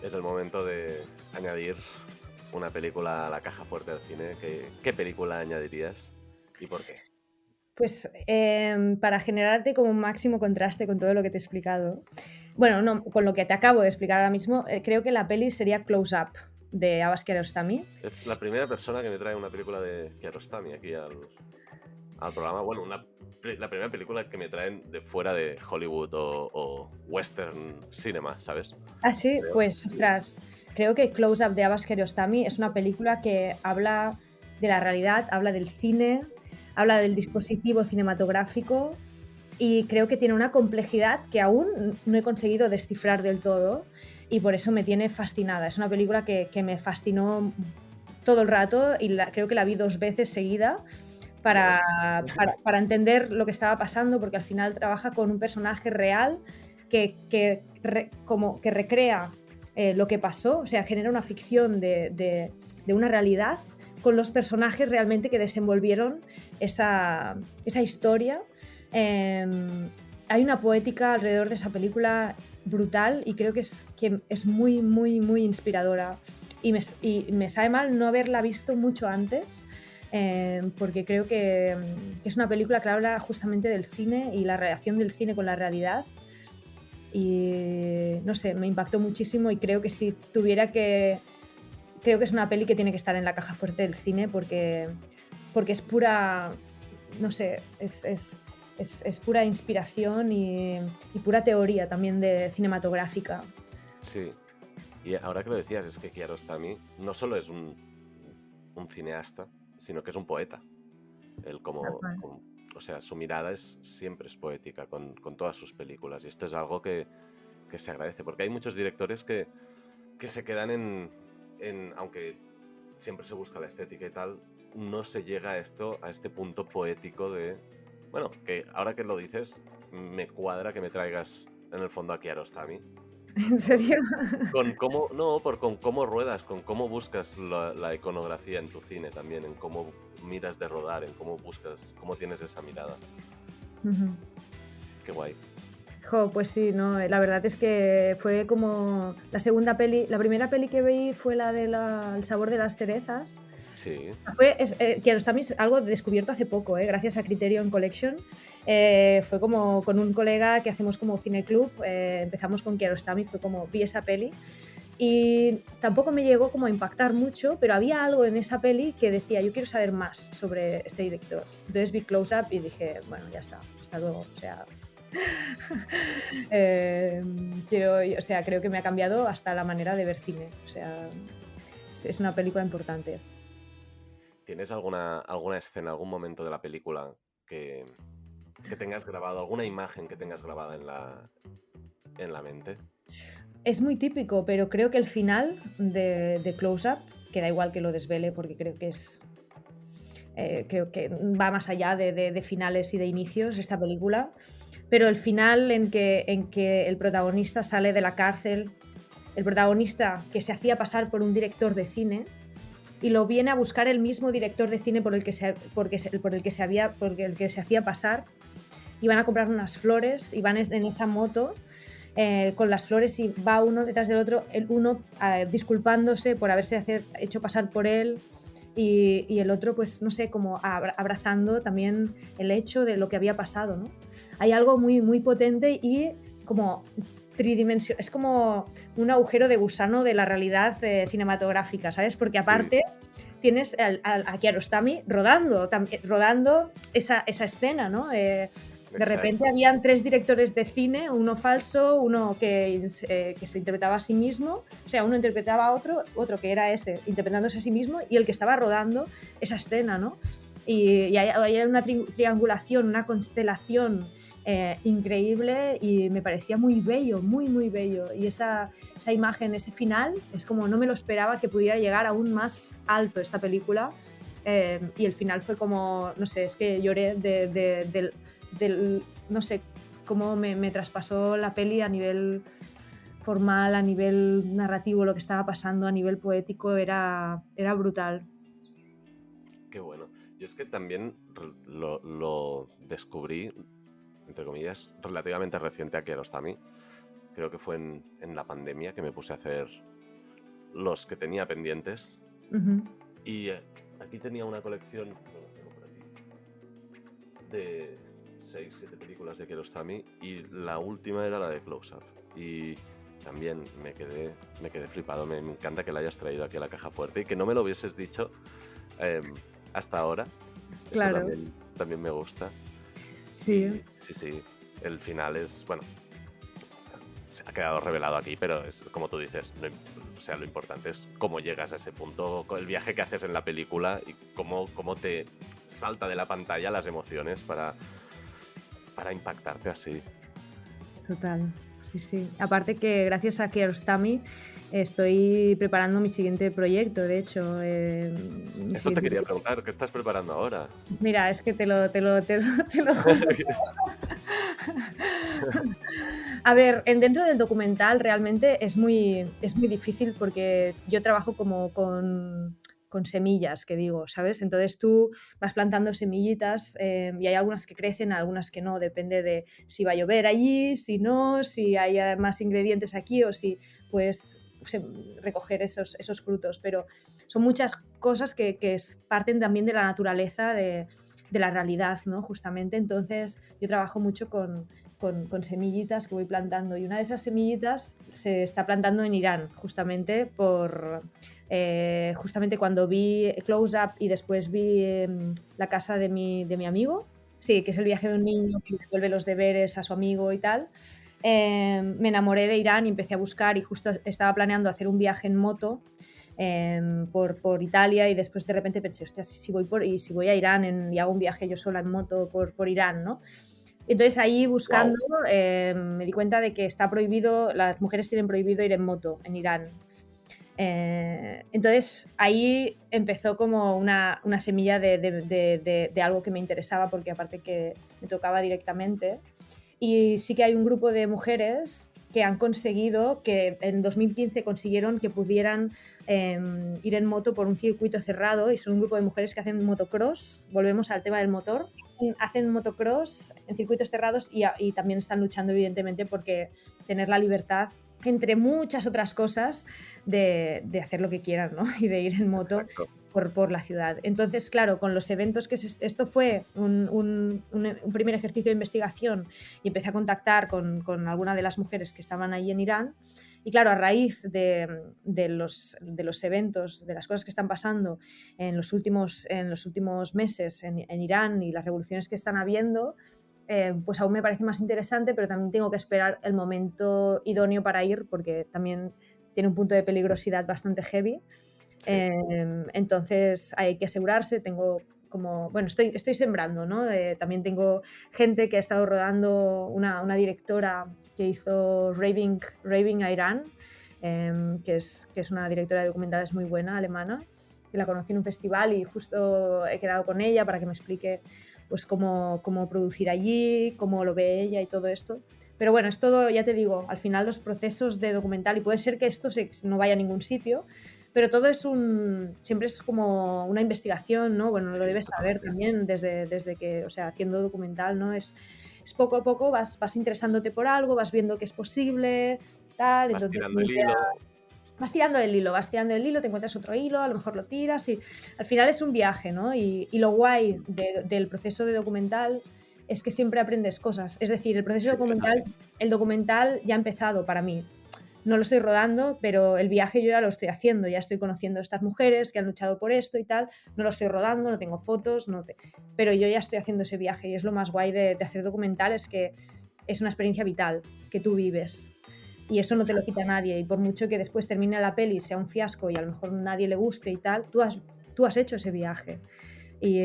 es el momento de añadir una película a la caja fuerte del cine. ¿Qué película añadirías y por qué? Pues para generarte como un máximo contraste con todo lo que te he explicado, bueno, no, con lo que te acabo de explicar ahora mismo, creo que la peli sería Close Up de Abbas Kiarostami. Es la primera persona que me trae una película de Kiarostami aquí al programa. Bueno, la primera película que me traen de fuera de Hollywood o Western Cinema, ¿sabes? Ah, sí, Creo, pues, sí. ostras, creo que Close Up de Abbas Kiarostami es una película que habla de la realidad, habla del cine, habla del dispositivo cinematográfico y creo que tiene una complejidad que aún no he conseguido descifrar del todo y por eso me tiene fascinada. Es una película que me fascinó todo el rato y creo que la vi 2 veces seguida Ya ves. para entender lo que estaba pasando, porque al final trabaja con un personaje real como que recrea lo que pasó, o sea, genera una ficción de una realidad con los personajes realmente que desenvolvieron esa historia. Hay una poética alrededor de esa película brutal y creo que es muy, muy, muy inspiradora. Y me sabe mal no haberla visto mucho antes, porque creo que es una película que habla justamente del cine y la relación del cine con la realidad. Y no sé, me impactó muchísimo y creo que si tuviera que... Creo que es una peli que tiene que estar en la caja fuerte del cine porque es pura, no sé, es pura inspiración y pura teoría también de cinematográfica. Sí, y ahora que lo decías, es que Kiarostami no solo es un cineasta, sino que es un poeta. Él Tal cual. o sea, su mirada siempre es poética con todas sus películas. Y esto es algo que se agradece, porque hay muchos directores que se quedan aunque siempre se busca la estética y tal, no se llega a este punto poético de... Bueno, que ahora que lo dices, me cuadra que me traigas en el fondo a Kiarostami. ¿En serio? Con cómo, no, con cómo ruedas, con cómo buscas la iconografía en tu cine también, en cómo miras de rodar, en cómo buscas, cómo tienes esa mirada. Ujú. Qué guay. Jo, pues sí, no, la verdad es que fue como la primera peli que vi fue la de El sabor de las cerezas. Sí, Kiarostami es algo descubierto hace poco, gracias a Criterion Collection. Fue como con un colega que hacemos como cineclub, empezamos con Kiarostami, fue como vi esa peli Y tampoco me llegó como a impactar mucho, pero había algo en esa peli que decía, yo quiero saber más sobre este director. Entonces vi Close Up y dije, bueno, ya está, hasta luego. O sea, creo que me ha cambiado hasta la manera de ver cine. O sea, es una película importante. ¿Tienes alguna escena, algún momento de la película que tengas grabado, alguna imagen que tengas grabada en la mente? Es muy típico, pero creo que el final de Close Up, que da igual que lo desvele porque creo que va más allá de finales y de inicios esta película, pero el final en que el protagonista sale de la cárcel, el protagonista que se hacía pasar por un director de cine y lo viene a buscar el mismo director de cine por el que se hacía pasar, y van a comprar unas flores y van en esa moto con las flores y va uno detrás del otro, el uno disculpándose por haberse hecho pasar por él y el otro, pues no sé, como abrazando también el hecho de lo que había pasado, ¿no? Hay algo muy, muy potente y como tridimensional, es como un agujero de gusano de la realidad cinematográfica, ¿sabes? Porque aparte tienes a Kiarostami rodando esa escena, ¿no? De repente habían 3 directores de cine, uno falso, uno que se interpretaba a sí mismo, o sea, uno interpretaba a otro que era ese, interpretándose a sí mismo, y el que estaba rodando esa escena, ¿no? Y hay una triangulación, una constelación increíble y me parecía muy bello, muy, muy bello. Y esa imagen, ese final, es como no me lo esperaba que pudiera llegar aún más alto esta película. Y el final fue como, no sé, es que lloré no sé, cómo me traspasó la peli a nivel formal, a nivel narrativo, lo que estaba pasando, a nivel poético, era brutal. Qué bueno. Yo es que también lo descubrí, entre comillas, relativamente reciente a Kiarostami. Creo que fue en la pandemia que me puse a hacer los que tenía pendientes. Uh-huh. Y aquí tenía una colección, lo tengo por aquí, de 6-7 películas de Kiarostami, y la última era la de Close Up. Y también me quedé flipado. Me encanta que la hayas traído aquí a la caja fuerte y que no me lo hubieses dicho hasta ahora. Claro. Eso también me gusta. Sí. Y, sí, el final es, bueno, se ha quedado revelado aquí, pero es como tú dices, o sea, lo importante es cómo llegas a ese punto, el viaje que haces en la película y cómo te salta de la pantalla las emociones para impactarte así. Total, sí. Aparte que gracias a Kiarostami estoy preparando mi siguiente proyecto, de hecho. Esto te quería preguntar, ¿qué estás preparando ahora? Pues mira, es que te lo juro. A ver, dentro del documental realmente es muy difícil porque yo trabajo como con semillas, que digo, ¿sabes? Entonces tú vas plantando semillitas y hay algunas que crecen, algunas que no, depende de si va a llover allí, si no, si hay más ingredientes aquí o si puedes recoger esos frutos, pero son muchas cosas que parten también de la naturaleza de la realidad, ¿no? Justamente, entonces yo trabajo mucho con semillitas que voy plantando y una de esas semillitas se está plantando en Irán, justamente justamente cuando vi Close Up y después vi la casa de mi amigo, sí, que es el viaje de un niño que devuelve los deberes a su amigo y tal. Me enamoré de Irán y empecé a buscar y justo estaba planeando hacer un viaje en moto por Italia y después de repente pensé, hostia, si voy a Irán y hago un viaje yo sola en moto por Irán, ¿no? Entonces ahí buscando me di cuenta de que está prohibido, las mujeres tienen prohibido ir en moto en Irán. Entonces ahí empezó como una semilla de algo que me interesaba porque aparte que me tocaba directamente. Y sí que hay un grupo de mujeres que han conseguido, que en 2015 consiguieron que pudieran ir en moto por un circuito cerrado y son un grupo de mujeres que hacen motocross, volvemos al tema del motor, hacen motocross en circuitos cerrados y también están luchando evidentemente porque tener la libertad entre muchas otras cosas de hacer lo que quieran, ¿no? Y de ir en moto. Exacto. por la ciudad. Entonces, claro, con los eventos esto fue un primer ejercicio de investigación y empecé a contactar con alguna de las mujeres que estaban ahí en Irán. Y claro, a raíz de los eventos, de las cosas que están pasando en los últimos meses en Irán y las revoluciones que están habiendo, pues aún me parece más interesante, pero también tengo que esperar el momento idóneo para ir, porque también tiene un punto de peligrosidad bastante heavy. Sí. Entonces hay que asegurarse, estoy sembrando, ¿no? También tengo gente que ha estado rodando, una directora que hizo Raving Iran, que es una directora de documentales muy buena, alemana, que la conocí en un festival y justo he quedado con ella para que me explique pues cómo producir allí, cómo lo ve ella y todo esto. Pero bueno, es todo, ya te digo, al final los procesos de documental, y puede ser que esto no vaya a ningún sitio, pero todo siempre es como una investigación, ¿no? Bueno, lo debes saber también desde que, o sea, haciendo documental, ¿no? Es poco a poco vas interesándote por algo, vas viendo que es posible, tal, Vas entonces tirando el hilo. vas tirando el hilo, te encuentras otro hilo, a lo mejor lo tiras y al final es un viaje, ¿no? Y lo guay del proceso de documental es que siempre aprendes cosas. Es decir, el proceso documental, el documental ya ha empezado para mí. No lo estoy rodando, pero el viaje yo ya lo estoy haciendo, ya estoy conociendo a estas mujeres que han luchado por esto y tal. No lo estoy rodando, no tengo fotos, pero yo ya estoy haciendo ese viaje y es lo más guay de hacer documental, es que es una experiencia vital que tú vives. Y eso no te lo quita nadie. Y por mucho que después termine la peli, sea un fiasco y a lo mejor nadie le guste y tal, tú has hecho ese viaje. Y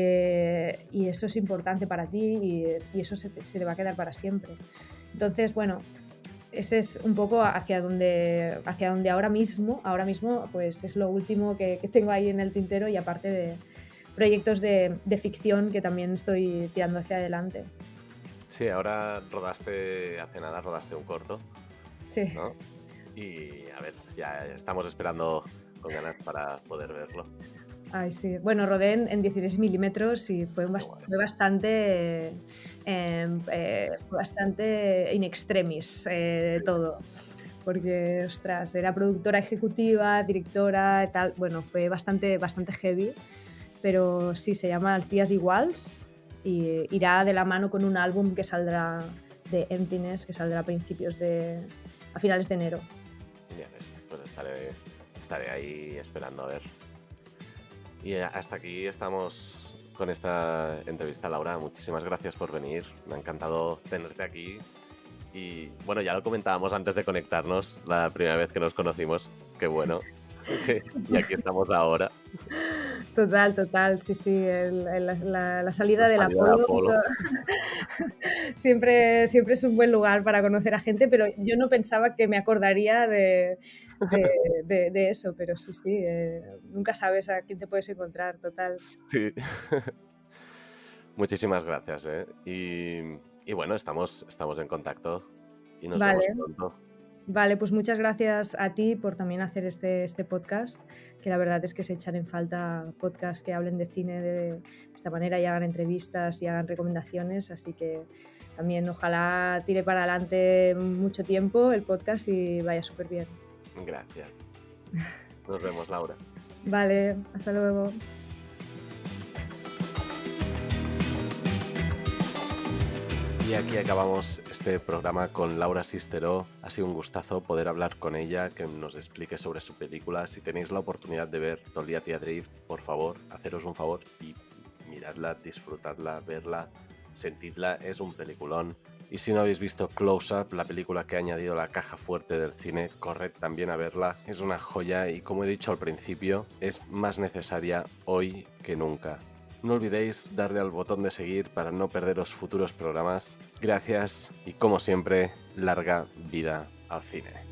eso es importante para ti y eso se te va a quedar para siempre. Entonces, bueno, ese es un poco hacia donde ahora mismo pues es lo último que tengo ahí en el tintero, y aparte de proyectos de ficción que también estoy tirando hacia adelante. Sí, ahora hace nada rodaste un corto, Sí. ¿no? Y a ver, ya estamos esperando con ganas para poder verlo. Ay, sí. Bueno, rodé en 16 milímetros y fue bastante in extremis todo. Porque, ostras, era productora ejecutiva, directora, tal. Bueno, fue bastante a pero sí, se llama Els dies iguals y irá de la mano con un álbum que saldrá de Emptiness, que saldrá a finales de enero. Ya ves, pues estaré ahí esperando a ver. Y hasta aquí estamos con esta entrevista, Laura. Muchísimas gracias por venir. Me ha encantado tenerte aquí. Y bueno, ya lo comentábamos antes de conectarnos, la primera vez que nos conocimos. Qué bueno. Y aquí estamos ahora. Total, sí. La salida del Apolo. siempre es un buen lugar para conocer a gente, pero yo no pensaba que me acordaría de eso, pero sí, nunca sabes a quién te puedes encontrar, total. Sí. Muchísimas gracias, ¿eh? Y bueno, estamos en contacto y nos vemos pronto. Vale, pues muchas gracias a ti por también hacer este podcast, que la verdad es que se echan en falta podcasts que hablen de cine de esta manera y hagan entrevistas y hagan recomendaciones, así que también ojalá tire para adelante mucho tiempo el podcast y vaya súper bien. Gracias. Nos vemos, Laura. Vale, hasta luego. Y aquí acabamos este programa con Laura Sisteró. Ha sido un gustazo poder hablar con ella, que nos explique sobre su película. Si tenéis la oportunidad de ver Toliatia Drift, por favor, haceros un favor y miradla, disfrutadla, verla, sentidla. Es un peliculón. Y si no habéis visto Close Up, la película que ha añadido la caja fuerte del cine, corred también a verla. Es una joya y, como he dicho al principio, es más necesaria hoy que nunca. No olvidéis darle al botón de seguir para no perderos futuros programas. Gracias y, como siempre, larga vida al cine.